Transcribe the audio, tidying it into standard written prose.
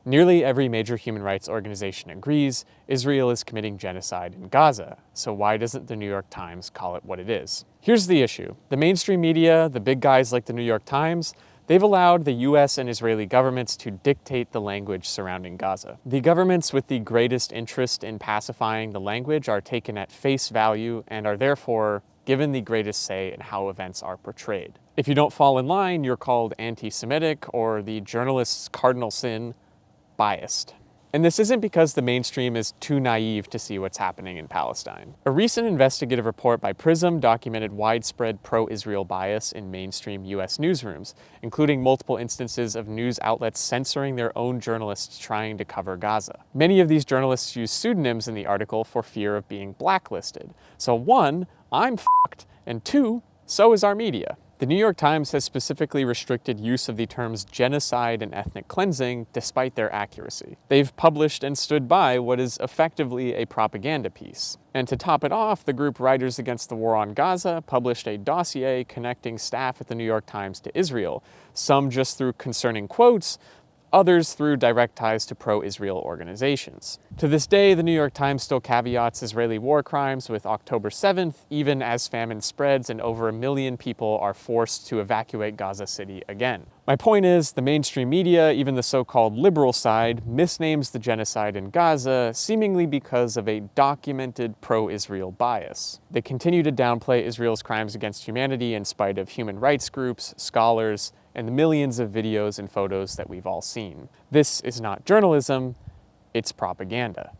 Nearly every major human rights organization agrees Israel is committing genocide in Gaza, so why doesn't the New York Times call it what it is? Here's the issue. The mainstream media, the big guys like the New York Times, they've allowed the US and Israeli governments to dictate the language surrounding Gaza. The governments with the greatest interest in pacifying the language are taken at face value and are therefore given the greatest say in how events are portrayed. If you don't fall in line, you're called anti-Semitic, or the journalist's cardinal sin, biased. And this isn't because the mainstream is too naive to see what's happening in Palestine. A recent investigative report by Prism documented widespread pro-Israel bias in mainstream US newsrooms, including multiple instances of news outlets censoring their own journalists trying to cover Gaza. Many of these journalists use pseudonyms in the article for fear of being blacklisted. So one, I'm f***ed, and two, so is our media. The New York Times has specifically restricted use of the terms genocide and ethnic cleansing despite their accuracy. They've published and stood by what is effectively a propaganda piece. And to top it off, the group Writers Against the War on Gaza published a dossier connecting staff at the New York Times to Israel, some just through concerning quotes, others through direct ties to pro-Israel organizations. To this day, the New York Times still caveats Israeli war crimes with October 7th, even as famine spreads and over 1 million people are forced to evacuate Gaza City again. My point is, the mainstream media, even the so-called liberal side, misnames the genocide in Gaza seemingly because of a documented pro-Israel bias. They continue to downplay Israel's crimes against humanity in spite of human rights groups, scholars, and the millions of videos and photos that we've all seen. This is not journalism, it's propaganda.